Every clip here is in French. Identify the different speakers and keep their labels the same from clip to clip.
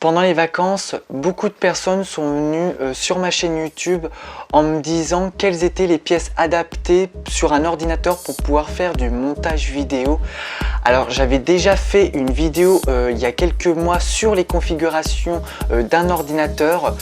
Speaker 1: Pendant les vacances, beaucoup de personnes sont venues sur ma chaîne YouTube en me disant quelles étaient les pièces adaptées sur un ordinateur pour pouvoir faire du montage vidéo. Alors j'avais déjà fait une vidéo il y a quelques mois sur les configurations d'un ordinateur.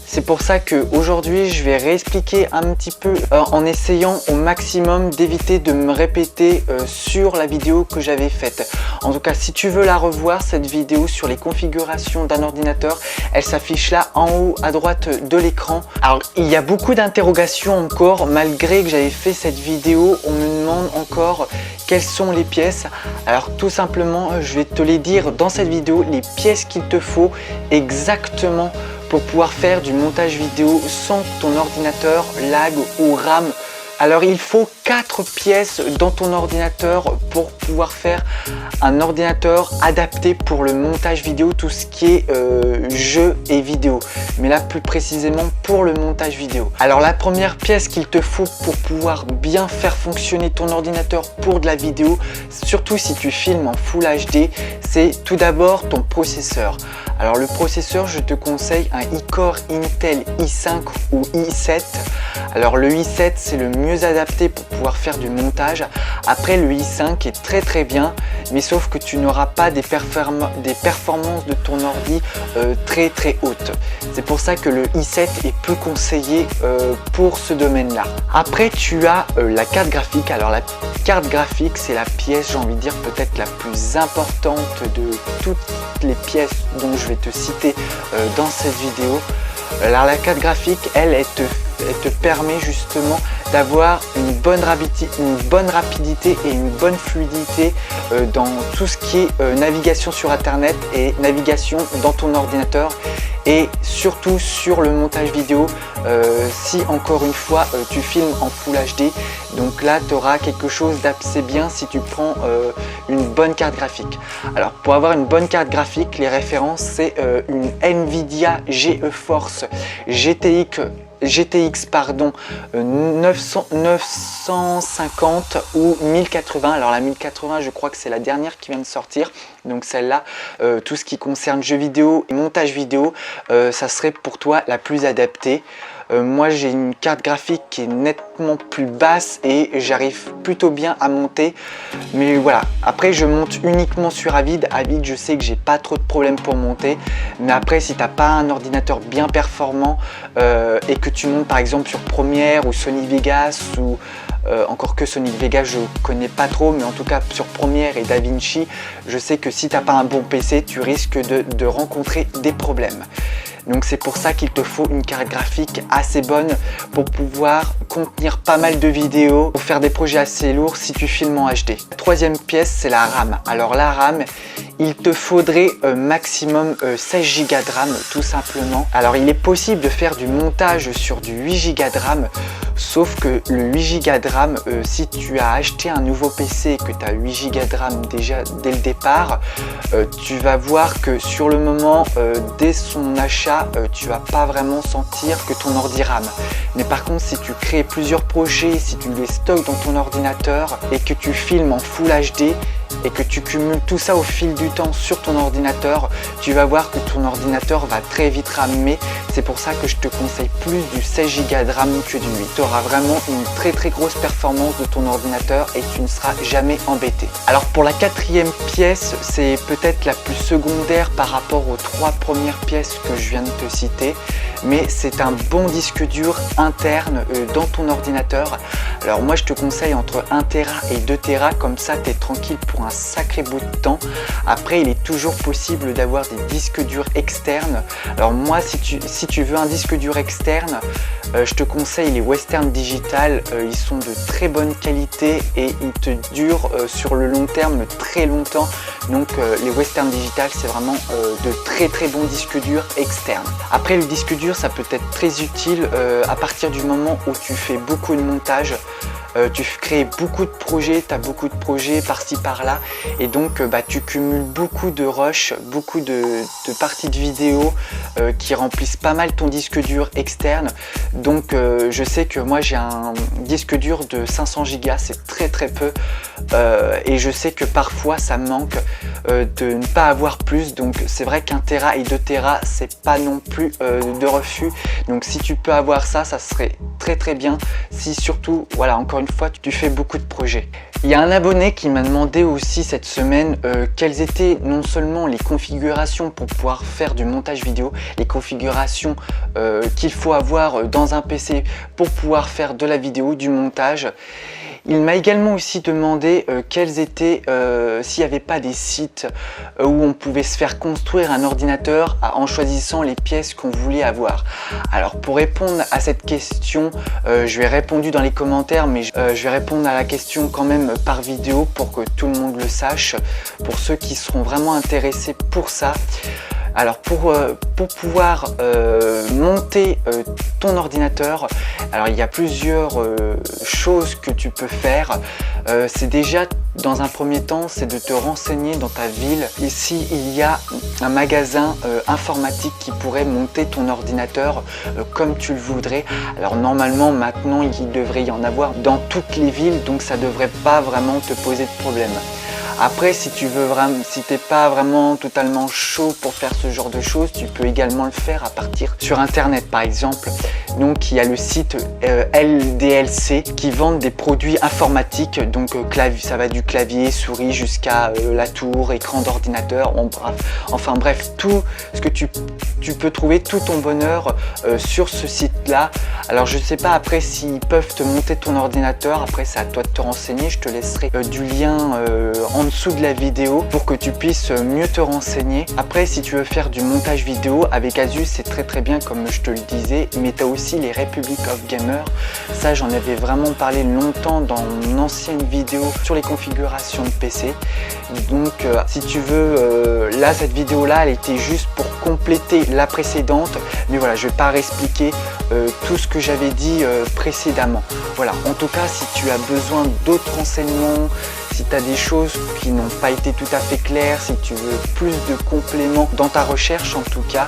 Speaker 1: C'est pour ça qu'aujourd'hui je vais réexpliquer un petit peu en essayant au maximum d'éviter de me répéter sur la vidéo que j'avais faite. En tout cas, si tu veux la revoir, cette vidéo sur les configurations d'un ordinateur, elle s'affiche là en haut à droite de l'écran. Alors il y a beaucoup d'interrogations encore, malgré que j'avais fait cette vidéo, on me demande encore quelles sont les pièces. Alors tout simplement, je vais te les dire dans cette vidéo, les pièces qu'il te faut exactement pour pouvoir faire du montage vidéo sans que ton ordinateur lag ou rame. Alors il faut 4 pièces dans ton ordinateur pour pouvoir faire un ordinateur adapté pour le montage vidéo, tout ce qui est jeux et vidéo, mais là plus précisément pour le montage vidéo. Alors la première pièce qu'il te faut pour pouvoir bien faire fonctionner ton ordinateur pour de la vidéo, surtout si tu filmes en Full HD, c'est tout d'abord ton processeur. Alors le processeur, je te conseille un iCore Intel i5 ou i7. Alors le i7 c'est le mieux adapté pour pouvoir faire du montage. Après le i5 est très bien, mais sauf que tu n'auras pas des performances de ton ordi très hautes. C'est pour ça que le i7 est peu conseillé pour ce domaine là. Après tu as la carte graphique. Alors la carte graphique c'est la pièce, j'ai envie de dire peut-être la plus importante de toutes les pièces dont je vais te citer dans cette vidéo. Alors la carte graphique, elle te permet justement d'avoir une bonne rapidité et une bonne fluidité dans tout ce qui est navigation sur internet et navigation dans ton ordinateur, et surtout sur le montage vidéo si encore une fois tu filmes en Full HD. Donc là tu auras quelque chose d'assez bien si tu prends une bonne carte graphique. Alors pour avoir une bonne carte graphique, les références c'est une Nvidia GeForce GTX 950 ou 1080. Alors la 1080 je crois que c'est la dernière qui vient de sortir, donc celle-là, tout ce qui concerne jeux vidéo et montage vidéo, ça serait pour toi la plus adaptée. Moi j'ai une carte graphique qui est nettement plus basse et j'arrive plutôt bien à monter, mais voilà, après je monte uniquement sur Avid. Je sais que j'ai pas trop de problèmes pour monter, mais après si t'as pas un ordinateur bien performant et que tu montes par exemple sur Premiere ou Sony Vegas ou encore que Sony Vegas je connais pas trop, mais en tout cas sur Premiere et DaVinci, je sais que si t'as pas un bon PC tu risques de rencontrer des problèmes. Donc c'est pour ça qu'il te faut une carte graphique assez bonne pour pouvoir contenir pas mal de vidéos, pour faire des projets assez lourds si tu filmes en HD. La troisième pièce c'est la RAM. Alors la RAM, il te faudrait maximum 16 Go de RAM tout simplement. Alors il est possible de faire du montage sur du 8 Go de RAM, sauf que le 8 Go de RAM, si tu as acheté un nouveau PC et que tu as 8 Go de RAM déjà dès le départ, tu vas voir que sur le moment, dès son achat, tu vas pas vraiment sentir que ton ordi rame. Mais par contre si tu crées plusieurs projets, si tu les stocks dans ton ordinateur et que tu filmes en Full HD et que tu cumules tout ça au fil du temps sur ton ordinateur, tu vas voir que ton ordinateur va très vite ramer. C'est pour ça que je te conseille plus du 16 Go de RAM que du 8. Tu auras vraiment une très grosse performance de ton ordinateur et tu ne seras jamais embêté. Alors pour la quatrième pièce, c'est peut-être la plus secondaire par rapport aux 3 premières pièces que je viens de te citer, mais c'est un bon disque dur interne dans ton ordinateur. Alors moi je te conseille entre 1 Tera et 2 Tera, comme ça tu es tranquille pour un sacré bout de temps. Après il est toujours possible d'avoir des disques durs externes. Alors moi si tu veux un disque dur externe, je te conseille les Western Digital. Ils sont de très bonne qualité et ils te durent sur le long terme très longtemps. Donc les Western Digital c'est vraiment de très bons disques durs externes. Après le disque dur ça peut être très utile à partir du moment où tu fais beaucoup de montage. tu crées beaucoup de projets, tu as beaucoup de projets par-ci par-là, et donc tu cumules beaucoup de rushs, beaucoup de parties de vidéo qui remplissent pas mal ton disque dur externe. Donc je sais que moi j'ai un disque dur de 500 Go, c'est très peu, et je sais que parfois ça me manque de ne pas avoir plus. Donc c'est vrai qu'un Tera et 2 Tera c'est pas non plus de refus. Donc si tu peux avoir ça, ça serait très bien, si surtout, voilà, encore une fois, tu fais beaucoup de projets. Il y a un abonné qui m'a demandé aussi cette semaine quelles étaient non seulement les configurations pour pouvoir faire du montage vidéo, les configurations qu'il faut avoir dans un PC pour pouvoir faire de la vidéo, du montage. Il m'a également aussi demandé quels étaient, s'il n'y avait pas des sites où on pouvait se faire construire un ordinateur en choisissant les pièces qu'on voulait avoir. Alors pour répondre à cette question, je lui ai répondu dans les commentaires, mais je vais répondre à la question quand même par vidéo pour que tout le monde le sache, pour ceux qui seront vraiment intéressés pour ça. Alors pour pouvoir monter ton ordinateur, alors il y a plusieurs choses que tu peux faire. C'est déjà, dans un premier temps, c'est de te renseigner dans ta ville. Ici, il y a un magasin informatique qui pourrait monter ton ordinateur comme tu le voudrais. Alors normalement, maintenant, il devrait y en avoir dans toutes les villes, donc ça devrait pas vraiment te poser de problème. Après, si tu veux vraiment, si t'es pas vraiment totalement chaud pour faire ce genre de choses, tu peux également le faire à partir sur internet par exemple. Donc il y a le site LDLC qui vend des produits informatiques, donc ça va du clavier, souris jusqu'à la tour, écran d'ordinateur, enfin bref, tout ce que tu peux trouver tout ton bonheur sur ce site là. Alors je sais pas après s'ils peuvent te monter ton ordinateur, après c'est à toi de te renseigner, je te laisserai du lien en dessous de la vidéo pour que tu puisses mieux te renseigner. Après si tu veux faire du montage vidéo avec Asus, c'est très bien comme je te le disais, mais tu as aussi les Republic of Gamers. Ça j'en avais vraiment parlé longtemps dans mon ancienne vidéo sur les configurations de PC. Donc si tu veux, là cette vidéo là elle était juste pour compléter la précédente, mais voilà, je vais pas réexpliquer tout ce que j'avais dit précédemment. Voilà, en tout cas si tu as besoin d'autres renseignements, si tu as des choses qui n'ont pas été tout à fait claires, si tu veux plus de compléments dans ta recherche en tout cas,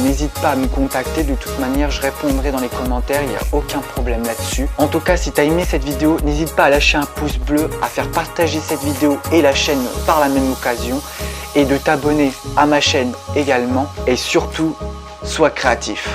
Speaker 1: n'hésite pas à me contacter. De toute manière, je répondrai dans les commentaires, il n'y a aucun problème là-dessus. En tout cas, si tu as aimé cette vidéo, n'hésite pas à lâcher un pouce bleu, à faire partager cette vidéo et la chaîne par la même occasion, et de t'abonner à ma chaîne également. Et surtout, sois créatif.